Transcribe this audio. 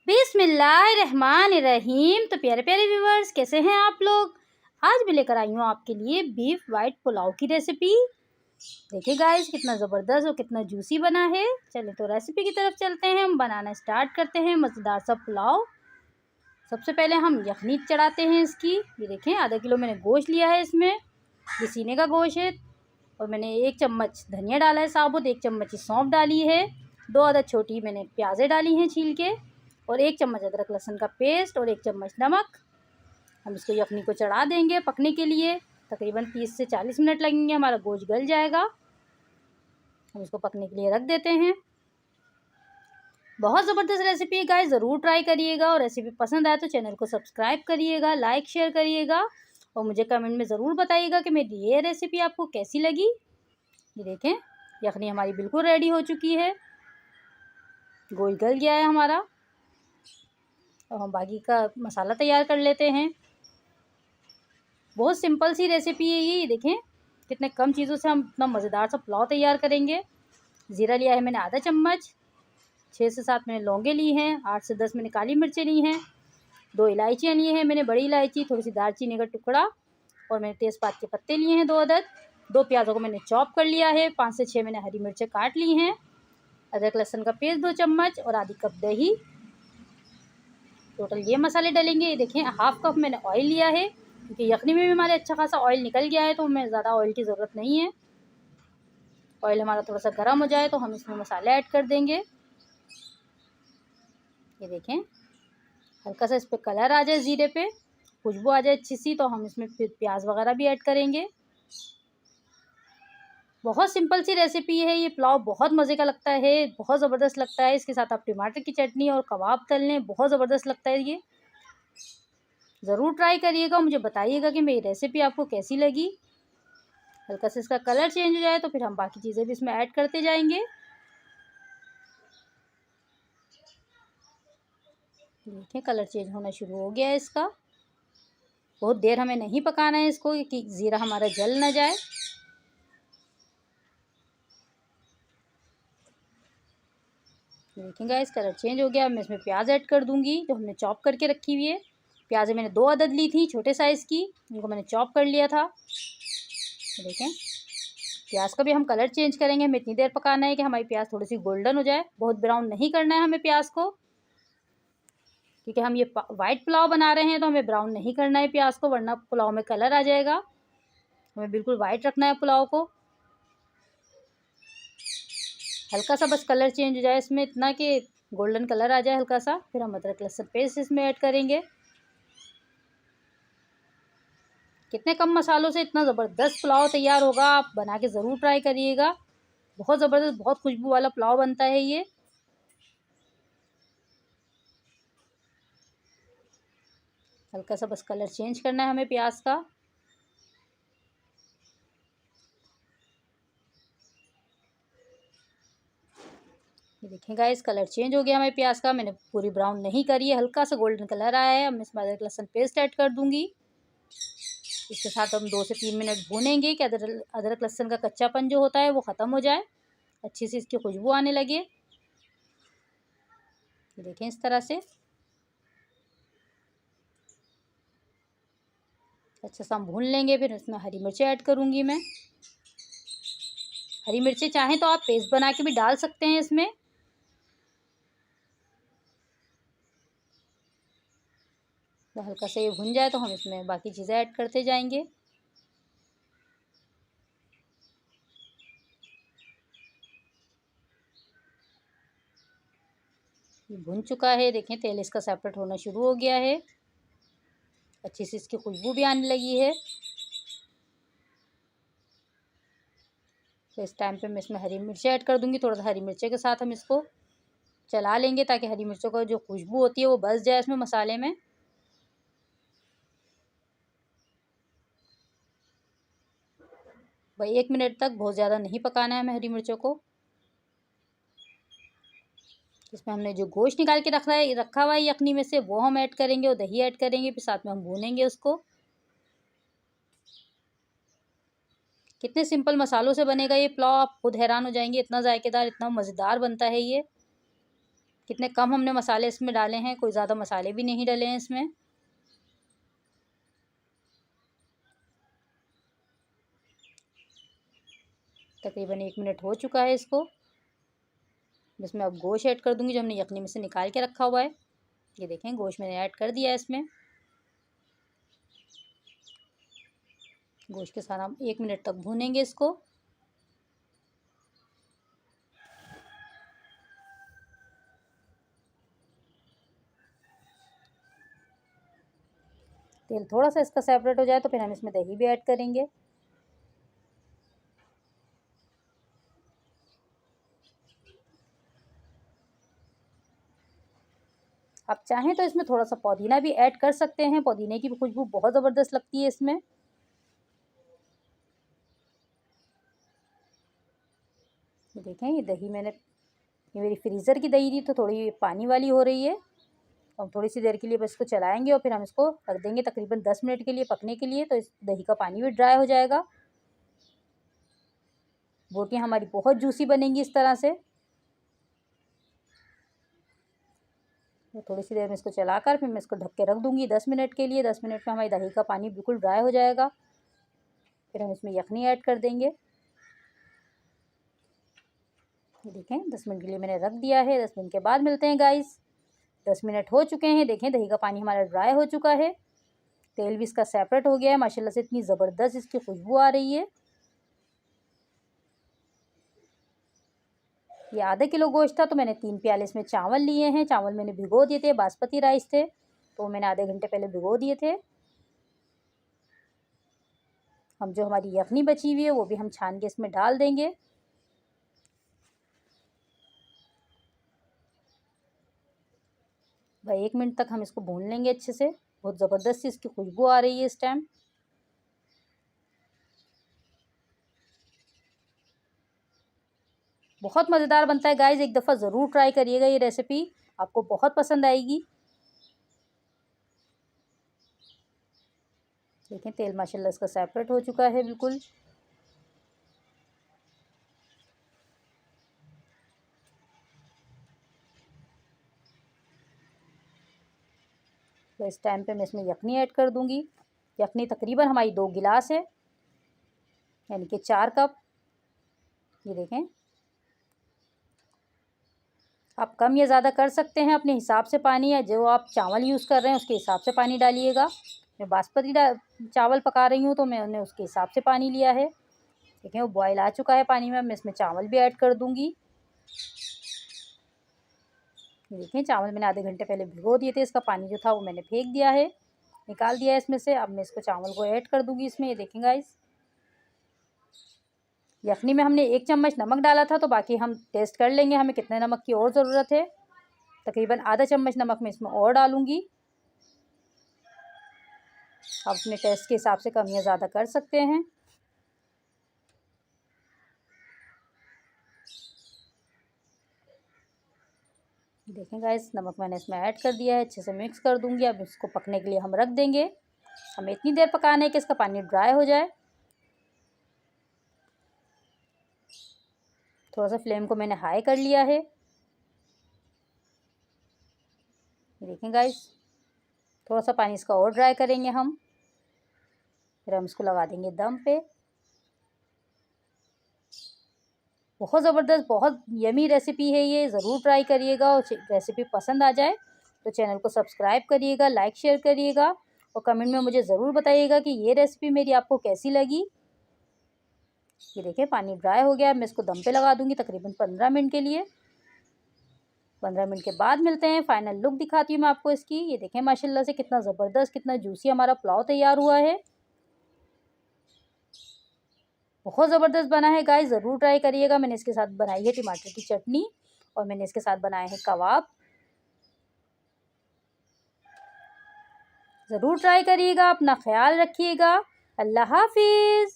बिस्मिल्लाहिर्रहमानिर्रहीम। तो प्यारे प्यारे व्यूवर्स, कैसे हैं आप लोग। आज मैं लेकर आई हूँ आपके लिए बीफ वाइट पुलाव की रेसिपी। देखिए गाइस, कितना ज़बरदस्त और कितना जूसी बना है। चलिए तो रेसिपी की तरफ चलते हैं। हम बनाना स्टार्ट करते हैं मज़ेदार सा पुलाव। सबसे पहले हम यखनी चढ़ाते हैं इसकी। ये देखें, आधा किलो मैंने गोश्त लिया है। इसमें ये सीने का गोश्त है। और मैंने 1 चम्मच धनिया डाला है साबुत, 1 चम्मच सौंफ डाली है, 2 अदद छोटी मैंने प्याज़ें डाली हैं छील के, और 1 चम्मच अदरक लहसुन का पेस्ट और 1 चम्मच नमक। हम इसको यखनी को चढ़ा देंगे पकने के लिए। तकरीबन 30 से 40 मिनट लगेंगे, हमारा गोश्त गल जाएगा। हम इसको पकने के लिए रख देते हैं। बहुत ज़बरदस्त रेसिपी है गाइस, ज़रूर ट्राई करिएगा। और रेसिपी पसंद आए तो चैनल को सब्सक्राइब करिएगा, लाइक शेयर करिएगा, और मुझे कमेंट में ज़रूर बताइएगा कि मेरी ये रेसिपी आपको कैसी लगी। ये देखें, यखनी हमारी बिल्कुल रेडी हो चुकी है, गोश्त गल गया है हमारा। और हम बाकी का मसाला तैयार कर लेते हैं। बहुत सिंपल सी रेसिपी है ये। देखें, कितने कम चीज़ों से हम इतना मज़ेदार सा पुलाव तैयार करेंगे। ज़ीरा लिया है मैंने आधा चम्मच, 6 से 7 मैंने लौंगे ली हैं, 8 से 10 मैंने काली मिर्चें ली हैं, 2 इलायचियाँ ली हैं मैंने बड़ी इलायची, थोड़ी सी दालचीनी का टुकड़ा, और मैंने तेज़पात के पत्ते लिए हैं 2 अदद। 2 प्याज़ों को मैंने चॉप कर लिया है, 5 से 6 मैंने हरी मिर्चें काट ली हैं, अदरक लहसुन का पेस्ट 2 चम्मच, और आधी कप दही। टोटल ये मसाले डलेंगे। ये देखें, हाफ़ कप मैंने ऑयल लिया है, क्योंकि यखनी में भी हमारे अच्छा खासा ऑयल निकल गया है, तो हमें ज़्यादा ऑयल की ज़रूरत नहीं है। ऑयल हमारा थोड़ा सा गर्म हो जाए तो हम इसमें मसाले ऐड कर देंगे। ये देखें, हल्का सा इस पर कलर आ जाए, ज़ीरे पे खुशबू आ जाए अच्छी सी, तो हम इसमें फिर प्याज वगैरह भी ऐड करेंगे। बहुत सिंपल सी रेसिपी है ये। पुलाव बहुत मज़े का लगता है, बहुत ज़बरदस्त लगता है। इसके साथ आप टमाटर की चटनी और कबाब तल लें, बहुत ज़बरदस्त लगता है ये। ज़रूर ट्राई करिएगा, मुझे बताइएगा कि मेरी रेसिपी आपको कैसी लगी। हल्का सा इसका कलर चेंज हो जाए तो फिर हम बाकी चीज़ें भी इसमें ऐड करते जाएंगे। देखिए, कलर चेंज होना शुरू हो गया है इसका। बहुत देर हमें नहीं पकाना है इसको, कि ज़ीरा हमारा जल ना जाए। देखेंगे, इस कलर चेंज हो गया। मैं इसमें प्याज ऐड कर दूंगी जो हमने चॉप करके रखी हुई है। प्याज मैंने 2 अदद ली थी छोटे साइज़ की, उनको मैंने चॉप कर लिया था। देखें, प्याज का भी हम कलर चेंज करेंगे। हमें इतनी देर पकाना है कि हमारी प्याज थोड़ी सी गोल्डन हो जाए। बहुत ब्राउन नहीं करना है हमें प्याज को, क्योंकि हम ये वाइट पुलाव बना रहे हैं, तो हमें ब्राउन नहीं करना है प्याज को, वरना पुलाव में कलर आ जाएगा। हमें बिल्कुल वाइट रखना है पुलाव को। हल्का सा बस कलर चेंज हो जाए इसमें, इतना कि गोल्डन कलर आ जाए हल्का सा। फिर हम अदरक लहसुन पेस्ट इसमें ऐड करेंगे। कितने कम मसालों से इतना ज़बरदस्त पुलाव तैयार होगा, आप बना के ज़रूर ट्राई करिएगा। बहुत ज़बरदस्त, बहुत खुशबू वाला पुलाव बनता है ये। हल्का सा बस कलर चेंज करना है हमें प्याज का। ये देखें गाइस, कलर चेंज हो गया हमें प्याज का। मैंने पूरी ब्राउन नहीं करी है, हल्का सा गोल्डन कलर आया है। हम इसमें अदरक लहसुन पेस्ट ऐड कर दूंगी। इसके साथ हम 2 से 3 मिनट भूनेंगे कि अदरक लहसुन का कच्चापन जो होता है वो ख़त्म हो जाए, अच्छी सी इसकी खुशबू आने लगे। देखें, इस तरह से अच्छा सा हम भून लेंगे। फिर इसमें हरी मिर्चें ऐड करूँगी मैं। हरी मिर्चें चाहें तो आप पेस्ट बना के भी डाल सकते हैं इसमें। तो हल्का सा ये भुन जाए तो हम इसमें बाकी चीज़ें ऐड करते जाएंगे। ये भुन चुका है। देखें, तेल इसका सेपरेट होना शुरू हो गया है, अच्छी सी इसकी खुशबू भी आने लगी है। तो इस टाइम पे मैं इसमें हरी मिर्ची ऐड कर दूंगी। थोड़ा सा हरी मिर्ची के साथ हम इसको चला लेंगे, ताकि हरी मिर्चों का जो खुशबू होती है वो बस जाए इसमें मसाले में। भाई 1 मिनट तक, बहुत ज़्यादा नहीं पकाना है हमें हरी मिर्चों को। इसमें हमने जो गोश्त निकाल के रखा हुआ है यखनी में से, वो हम ऐड करेंगे, और दही ऐड करेंगे। फिर साथ में हम भूनेंगे उसको। कितने सिंपल मसालों से बनेगा ये पुलाव, आप खुद हैरान हो जाएंगे। इतना जायकेदार, इतना मज़ेदार बनता है ये। कितने कम हमने मसाले इसमें डाले हैं, कोई ज़्यादा मसाले भी नहीं डाले हैं इसमें। तकरीबन 1 मिनट हो चुका है इसको। इसमें अब गोश्त ऐड कर दूँगी जो हमने यखनी में से निकाल के रखा हुआ है। ये देखें गोश्त मैंने ऐड कर दिया है इसमें। गोश्त के साथ हम 1 मिनट तक भूनेंगे इसको। तेल थोड़ा सा इसका सेपरेट हो जाए तो फिर हम इसमें दही भी ऐड करेंगे। आप चाहें तो इसमें थोड़ा सा पुदीना भी ऐड कर सकते हैं, पुदीने की भी खुशबू बहुत ज़बरदस्त लगती है इसमें। ये देखें ये दही ये मेरी फ्रीज़र की दही थी तो थोड़ी पानी वाली हो रही है। अब थोड़ी सी देर के लिए बस इसको चलाएंगे और फिर हम इसको रख देंगे तकरीबन 10 मिनट के लिए पकने के लिए, तो इस दही का पानी भी ड्राई हो जाएगा। बोटियाँ हमारी बहुत जूसी बनेंगी इस तरह से। तो थोड़ी सी देर में इसको चलाकर फिर मैं इसको ढक के रख दूँगी 10 मिनट के लिए। 10 मिनट में हमारी दही का पानी बिल्कुल ड्राई हो जाएगा। फिर हम इसमें यखनी ऐड कर देंगे। ये देखें 10 मिनट के लिए मैंने रख दिया है। 10 मिनट के बाद मिलते हैं गाइस। 10 मिनट हो चुके हैं। देखें दही का पानी हमारा ड्राई हो चुका है, तेल भी इसका सेपरेट हो गया है। माशाल्लाह से इतनी ज़बरदस्त इसकी खुशबू आ रही है। ये आधा किलो गोश्त था तो मैंने 3 प्याले इसमें चावल लिए हैं। चावल मैंने भिगो दिए थे, बासमती राइस थे तो मैंने आधे घंटे पहले भिगो दिए थे। हम जो हमारी यखनी बची हुई है वो भी हम छान के इसमें डाल देंगे। भाई 1 मिनट तक हम इसको भून लेंगे अच्छे से। बहुत ज़बरदस्त सी इसकी खुशबू आ रही है इस टाइम। बहुत मज़ेदार बनता है गाइस, एक दफ़ा ज़रूर ट्राई करिएगा ये रेसिपी, आपको बहुत पसंद आएगी। देखें तेल माशाल्लाह इसका सेपरेट हो चुका है बिल्कुल। तो इस टाइम पे मैं इसमें यखनी ऐड कर दूंगी। यखनी तकरीबन हमारी 2 गिलास है, यानी कि 4 कप। ये देखें आप कम या ज़्यादा कर सकते हैं अपने हिसाब से पानी, या जो आप चावल यूज़ कर रहे हैं उसके हिसाब से पानी डालिएगा। मैं बासमती चावल पका रही हूँ तो मैंने उसके हिसाब से पानी लिया है। देखें वो बॉयल आ चुका है पानी में। मैं इसमें चावल भी ऐड कर दूँगी। देखें चावल मैंने आधे घंटे पहले भिगो दिए थे, इसका पानी जो था वो मैंने फेंक दिया है, निकाल दिया है इसमें से। अब मैं इसको चावल को ऐड कर दूँगी इसमें। ये देखें गाइस यखनी में हमने 1 चम्मच नमक डाला था तो बाकी हम टेस्ट कर लेंगे हमें कितने नमक की और ज़रूरत है। तकरीबन आधा चम्मच नमक मैं इसमें और डालूँगी। आप अपने टेस्ट के हिसाब से कम या ज़्यादा कर सकते हैं। देखें गाइस नमक मैंने इसमें ऐड कर दिया है, अच्छे से मिक्स कर दूँगी। अब इसको पकने के लिए हम रख देंगे। हमें इतनी देर पकाना है कि इसका पानी ड्राई हो जाए। थोड़ा सा फ्लेम को मैंने हाई कर लिया है। देखें गाइस थोड़ा सा पानी इसका और ड्राई करेंगे हम, फिर हम इसको लगा देंगे दम पे। बहुत ज़बरदस्त बहुत यमी रेसिपी है ये, ज़रूर ट्राई करिएगा। और रेसिपी पसंद आ जाए तो चैनल को सब्सक्राइब करिएगा, लाइक शेयर करिएगा और कमेंट में मुझे ज़रूर बताइएगा कि ये रेसिपी मेरी आपको कैसी लगी। ये देखिए पानी ड्राई हो गया। मैं इसको दम पे लगा दूँगी तकरीबन 15 मिनट के लिए। 15 मिनट के बाद मिलते हैं। फाइनल लुक दिखाती हूँ मैं आपको इसकी। ये देखें माशाल्लाह से कितना ज़बरदस्त कितना जूसी हमारा पुलाव तैयार हुआ है। बहुत ज़बरदस्त बना है गाइस, ज़रूर ट्राई करिएगा। मैंने इसके साथ बनाई है टमाटर की चटनी और मैंने इसके साथ बनाए हैं कबाब। ज़रूर ट्राई करिएगा। अपना ख्याल रखिएगा। अल्लाह हाफिज़।